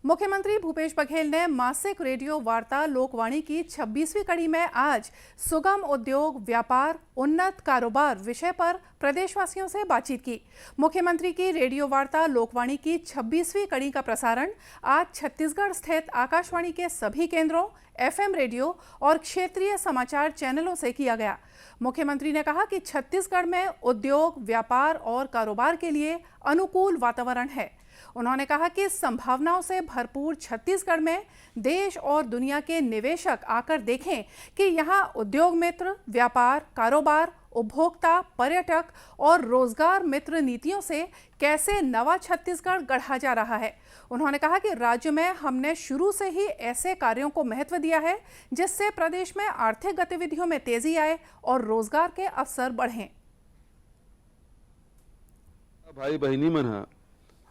मुख्यमंत्री भूपेश बघेल ने मासिक रेडियो वार्ता लोकवाणी की 26वीं कड़ी में आज सुगम उद्योग, व्यापार, उन्नत कारोबार विषय पर प्रदेशवासियों से बातचीत की। मुख्यमंत्री की रेडियो वार्ता लोकवाणी की 26वीं कड़ी का प्रसारण आज छत्तीसगढ़ स्थित आकाशवाणी के सभी केंद्रों, FM रेडियो और क्षेत्रीय समाचार चैनलों से किया गया। मुख्यमंत्री ने कहा कि छत्तीसगढ़ में उद्योग, व्यापार और कारोबार के लिए अनुकूल वातावरण है। उन्होंने कहा कि संभावनाओं से भरपूर छत्तीसगढ़ में देश और दुनिया के निवेशक आकर देखें कि यहाँ उद्योग मित्र, व्यापार, कारोबार, उपभोक्ता, पर्यटक और रोजगार मित्र नीतियों से कैसे नवा छत्तीसगढ़ गढ़ा जा रहा है। उन्होंने कहा कि राज्य में हमने शुरू से ही ऐसे कार्यों को महत्व दिया है जिससे प्रदेश में आर्थिक गतिविधियों में तेजी आए और रोजगार के अवसर बढ़ें। भाई बहनी मन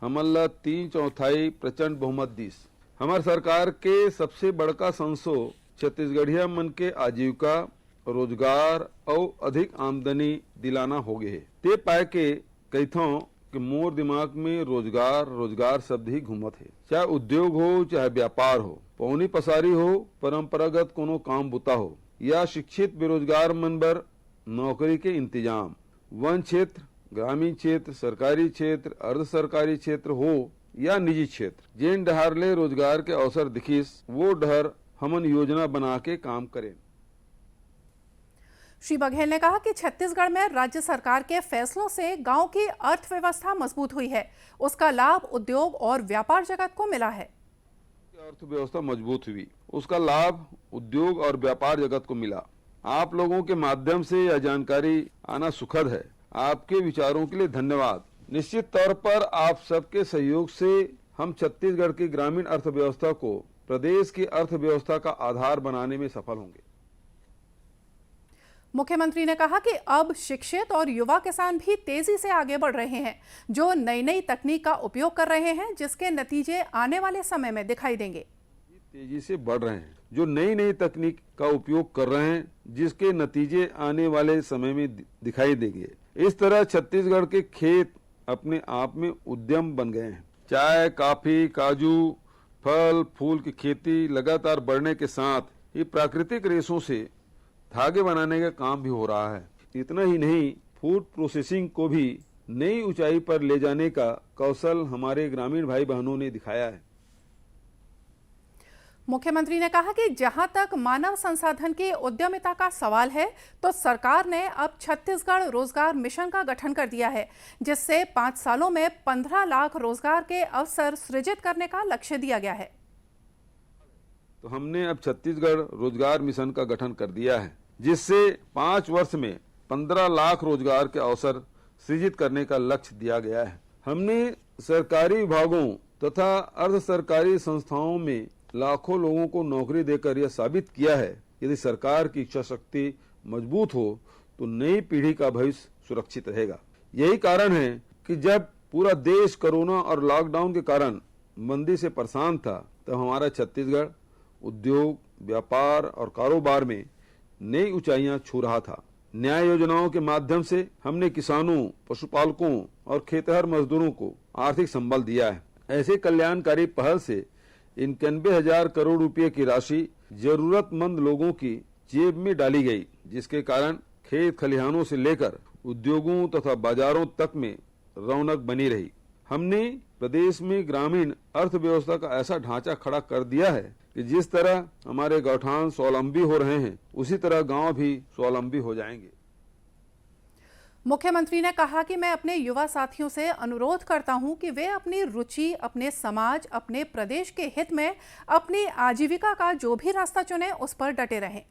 हमला 3/4 प्रचंड बहुमत दिस। हमार सरकार के सबसे बड़का संसो छत्तीसगढ़िया मन के आजीविका, रोजगार और अधिक आमदनी दिलाना हो गए। ते पाए के कहथों कि मोर दिमाग में रोजगार शब्द ही घूमत है। चाहे उद्योग हो, चाहे व्यापार हो, पौनी पसारी हो, परंपरागत कोनो काम बुता हो या शिक्षित बेरोजगार मन बर नौकरी के इंतजाम, वन क्षेत्र, ग्रामीण क्षेत्र, सरकारी क्षेत्र, अर्ध सरकारी क्षेत्र हो या निजी क्षेत्र, जेन डहर ले रोजगार के अवसर दिखिस वो डहर हमन योजना बना के काम करें। श्री बघेल ने कहा कि छत्तीसगढ़ में राज्य सरकार के फैसलों से गांव की अर्थव्यवस्था मजबूत हुई है। उसका लाभ उद्योग और व्यापार जगत को मिला है। अर्थव्यवस्था मजबूत हुई, उसका लाभ उद्योग और व्यापार जगत को मिला। आप लोगों के माध्यम से यह जानकारी आना सुखद है। आपके विचारों के लिए धन्यवाद। निश्चित तौर पर आप सबके सहयोग से हम छत्तीसगढ़ की ग्रामीण अर्थव्यवस्था को प्रदेश की अर्थव्यवस्था का आधार बनाने में सफल होंगे। मुख्यमंत्री ने कहा कि अब शिक्षित और युवा किसान भी तेजी से आगे बढ़ रहे हैं, जो नई तकनीक का उपयोग कर रहे हैं, जिसके नतीजे आने वाले समय में दिखाई देंगे। तेजी से बढ़ रहे हैं, जो नई तकनीक का उपयोग कर रहे हैं, जिसके नतीजे आने वाले समय में दिखाई देंगे। इस तरह छत्तीसगढ़ के खेत अपने आप में उद्यम बन गए हैं। चाय, कॉफी, काजू, फल फूल की खेती लगातार बढ़ने के साथ ये प्राकृतिक रेशों से धागे बनाने का काम भी हो रहा है। इतना ही नहीं, फूड प्रोसेसिंग को भी नई ऊंचाई पर ले जाने का कौशल हमारे ग्रामीण भाई बहनों ने दिखाया है। मुख्यमंत्री ने कहा कि जहां तक मानव संसाधन की उद्यमिता का सवाल है, तो सरकार ने अब छत्तीसगढ़ रोजगार मिशन का गठन कर दिया है, जिससे 5 सालों में 15 लाख रोजगार के अवसर सृजित करने का लक्ष्य दिया गया है। तो हमने अब छत्तीसगढ़ रोजगार मिशन का गठन कर दिया है, जिससे 5 वर्ष में 15 लाख रोजगार के अवसर सृजित करने का लक्ष्य दिया गया है। हमने सरकारी विभागों तथा अर्ध सरकारी संस्थाओं में लाखों लोगों को नौकरी देकर यह साबित किया है, यदि सरकार की इच्छा शक्ति मजबूत हो तो नई पीढ़ी का भविष्य सुरक्षित रहेगा। यही कारण है कि जब पूरा देश कोरोना और लॉकडाउन के कारण मंदी से परेशान था, तब हमारा छत्तीसगढ़ उद्योग, व्यापार और कारोबार में नई ऊंचाइयां छू रहा था। न्याय योजनाओं के माध्यम से हमने किसानों, पशुपालकों और खेतिहर मजदूरों को आर्थिक संबल दिया है। ऐसे कल्याणकारी पहल से 91,000 करोड़ रुपए की राशि जरूरतमंद लोगों की जेब में डाली गई, जिसके कारण खेत खलिहानों से लेकर उद्योगों तथा बाजारों तक में रौनक बनी रही। हमने प्रदेश में ग्रामीण अर्थव्यवस्था का ऐसा ढांचा खड़ा कर दिया है कि जिस तरह हमारे गौठान स्वावलंबी हो रहे हैं, उसी तरह गांव भी स्वावलंबी हो जाएंगे। मुख्यमंत्री ने कहा कि मैं अपने युवा साथियों से अनुरोध करता हूं कि वे अपनी रुचि, अपने समाज, अपने प्रदेश के हित में अपनी आजीविका का जो भी रास्ता चुने, उस पर डटे रहें।